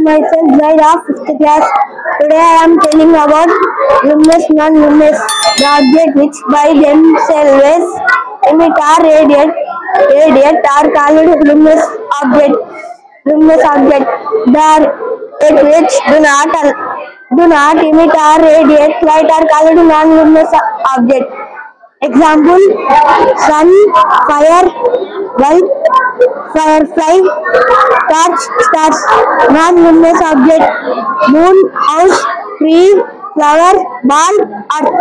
myself Zaid of 5th class. Today I am telling about luminous, non-luminous, the objects which by themselves emit or radiate are called luminous object. Luminous object. The which do not emit or radiate light are called non-luminous object. Example: sun, fire, bulb, firefly, torch, stars. Non-luminous object: moon, house, tree, flower, ball, earth.